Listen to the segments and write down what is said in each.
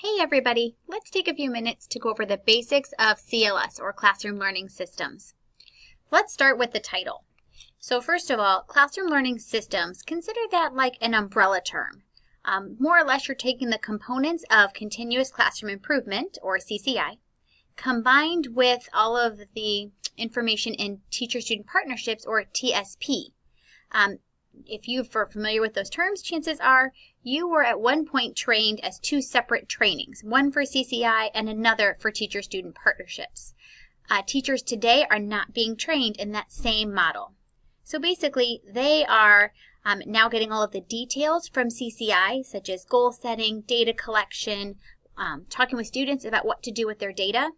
Hey everybody, let's take a few minutes to go over the basics of CLS or Classroom Learning Systems. Let's start with the title. So first of all, Classroom Learning Systems, consider that like an umbrella term. More or less you're taking the components of Continuous Classroom Improvement or CCI, combined with all of the information in Teacher-Student Partnerships or TSP. If you're familiar with those terms, chances are you were at one point trained as two separate trainings, one for CCI and another for Teacher-Student Partnerships. Teachers today are not being trained in that same model. So basically, they are now getting all of the details from CCI, such as goal setting, data collection, talking with students about what to do with their data.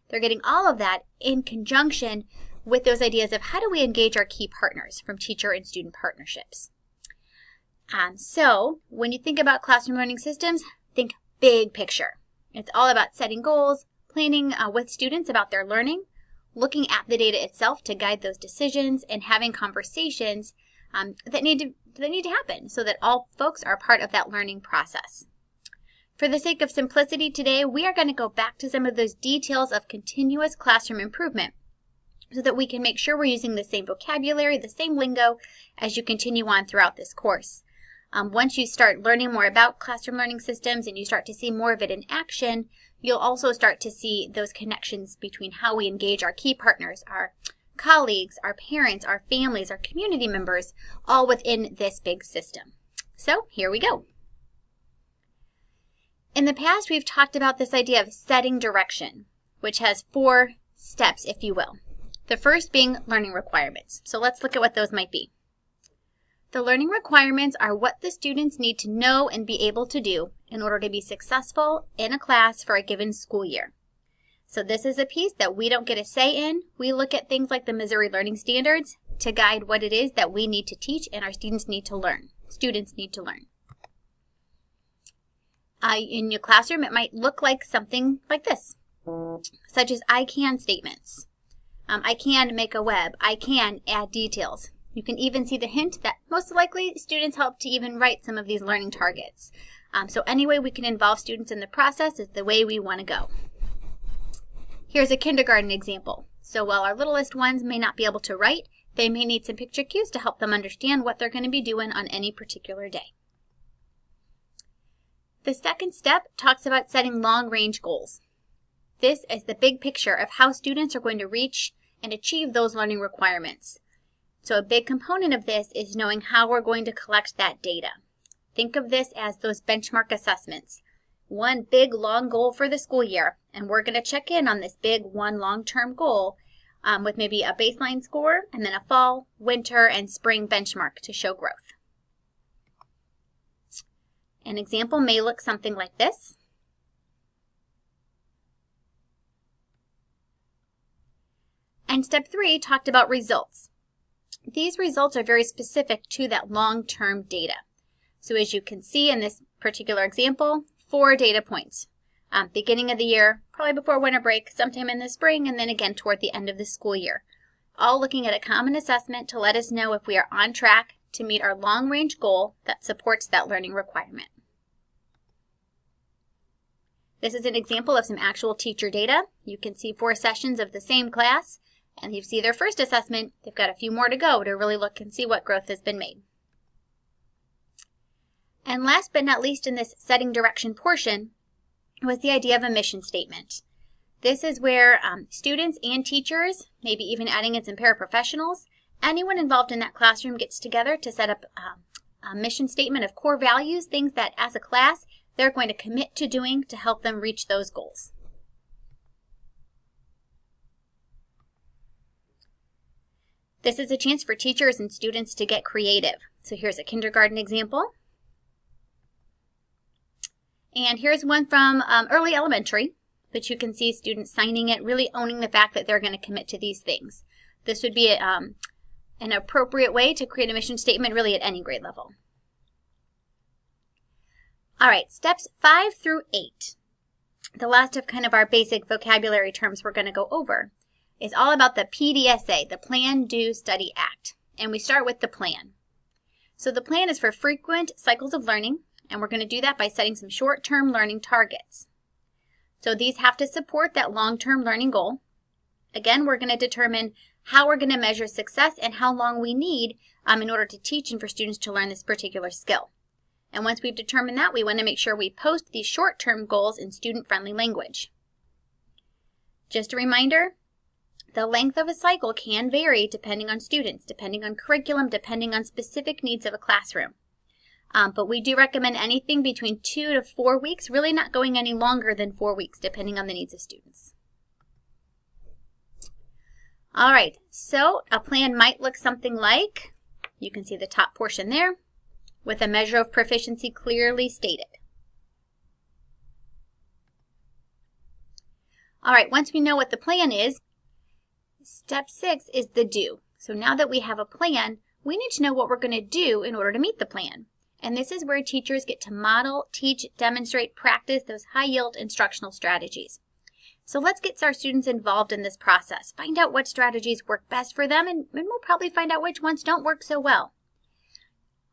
They're getting all of that in conjunction with those ideas of how do we engage our key partners from teacher and student partnerships. So when you think about classroom learning systems, think big picture. It's all about setting goals, planning with students about their learning, looking at the data itself to guide those decisions, and having conversations that need to happen so that all folks are part of that learning process. For the sake of simplicity today, we are going to go back to some of those details of continuous classroom improvement, so that we can make sure we're using the same vocabulary, the same lingo as you continue on throughout this course. Once you start learning more about classroom learning systems and you start to see more of it in action, you'll also start to see those connections between how we engage our key partners, our colleagues, our parents, our families, our community members, all within this big system. So here we go. In the past, we've talked about this idea of setting direction, which has 4 steps, if you will. The first being learning requirements. So let's look at what those might be. The learning requirements are what the students need to know and be able to do in order to be successful in a class for a given school year. So this is a piece that we don't get a say in. We look at things like the Missouri Learning Standards to guide what it is that we need to teach and our students need to learn. In your classroom, it might look like something like this, such as I can statements. I can make a web. I can add details. You can even see the hint that most likely students help to even write some of these learning targets. So any way we can involve students in the process is the way we want to go. Here's a kindergarten example. So while our littlest ones may not be able to write, they may need some picture cues to help them understand what they're going to be doing on any particular day. The second step talks about setting long-range goals. This is the big picture of how students are going to reach and achieve those learning requirements. So a big component of this is knowing how we're going to collect that data. Think of this as those benchmark assessments. One big long goal for the school year, and we're going to check in on this big one long-term goal with maybe a baseline score and then a fall, winter, and spring benchmark to show growth. An example may look something like this. And step 3 talked about results. These results are very specific to that long-term data. So as you can see in this particular example, 4 data points. Beginning of the year, probably before winter break, sometime in the spring, and then again toward the end of the school year. All looking at a common assessment to let us know if we are on track to meet our long-range goal that supports that learning requirement. This is an example of some actual teacher data. You can see 4 sessions of the same class. And you see their first assessment, they've got a few more to go to really look and see what growth has been made. And last but not least in this setting direction portion was the idea of a mission statement. This is where students and teachers, maybe even adding in some paraprofessionals, anyone involved in that classroom gets together to set up a mission statement of core values, things that as a class they're going to commit to doing to help them reach those goals. This is a chance for teachers and students to get creative. So here's a kindergarten example. And here's one from early elementary, but you can see students signing it, really owning the fact that they're going to commit to these things. This would be an appropriate way to create a mission statement really at any grade level. All right, steps 5 through 8. The last of kind of our basic vocabulary terms we're going to go over is all about the PDSA, the Plan, Do, Study, Act. And we start with the plan. So the plan is for frequent cycles of learning, And we're going to do that by setting some short-term learning targets. So these have to support that long-term learning goal. Again, we're going to determine how we're going to measure success and how long we need in order to teach and for students to learn this particular skill. And once we've determined that, we want to make sure we post these short-term goals in student-friendly language. Just a reminder, the length of a cycle can vary depending on students, depending on curriculum, depending on specific needs of a classroom. But we do recommend anything between 2 to 4 weeks, really not going any longer than 4 weeks, depending on the needs of students. All right, so a plan might look something like, you can see the top portion there, with a measure of proficiency clearly stated. All right, once we know what the plan is, step 6 is the do. So now that we have a plan, we need to know what we're going to do in order to meet the plan. And this is where teachers get to model, teach, demonstrate, practice those high-yield instructional strategies. So let's get our students involved in this process. Find out what strategies work best for them, and we'll probably find out which ones don't work so well.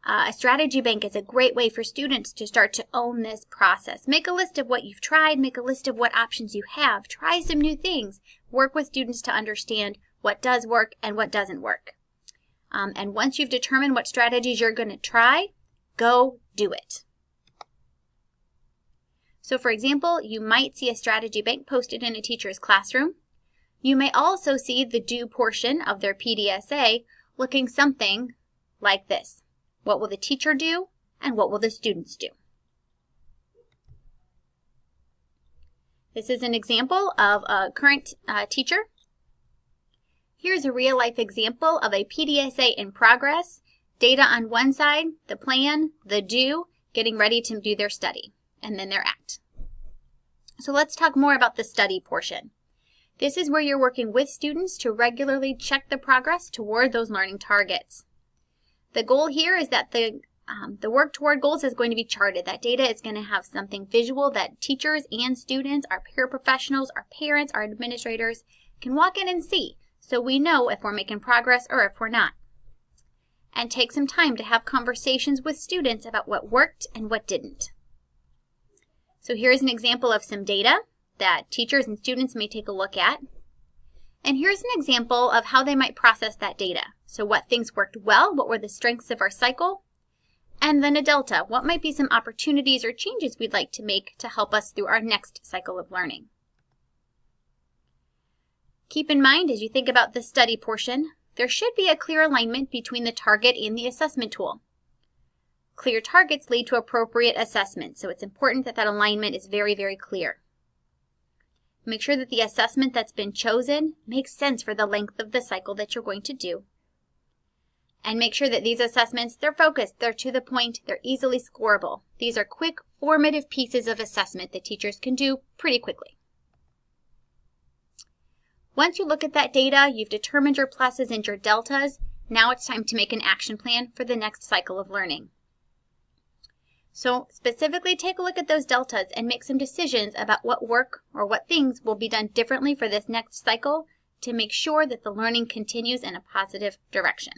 A strategy bank is a great way for students to start to own this process. Make a list of what you've tried, make a list of what options you have, try some new things, work with students to understand what does work and what doesn't work. And once you've determined what strategies you're going to try, go do it. So for example, you might see a strategy bank posted in a teacher's classroom. You may also see the do portion of their PDSA looking something like this. What will the teacher do, and what will the students do? This is an example of a current teacher. Here's a real-life example of a PDSA in progress. Data on one side, the plan, the do, getting ready to do their study, and then their act. So let's talk more about the study portion. This is where you're working with students to regularly check the progress toward those learning targets. The goal here is that the work toward goals is going to be charted. That data is going to have something visual that teachers and students, our paraprofessionals, our parents, our administrators can walk in and see, so we know if we're making progress or if we're not. And take some time to have conversations with students about what worked and what didn't. So here's an example of some data that teachers and students may take a look at. And here's an example of how they might process that data. So what things worked well, what were the strengths of our cycle, and then a delta. What might be some opportunities or changes we'd like to make to help us through our next cycle of learning. Keep in mind as you think about the study portion, there should be a clear alignment between the target and the assessment tool. Clear targets lead to appropriate assessment, so it's important that that alignment is very, very clear. Make sure that the assessment that's been chosen makes sense for the length of the cycle that you're going to do. And make sure that these assessments, they're focused, they're to the point, they're easily scoreable. These are quick, formative pieces of assessment that teachers can do pretty quickly. Once you look at that data, you've determined your pluses and your deltas. Now it's time to make an action plan for the next cycle of learning. So specifically take a look at those deltas and make some decisions about what work or what things will be done differently for this next cycle to make sure that the learning continues in a positive direction.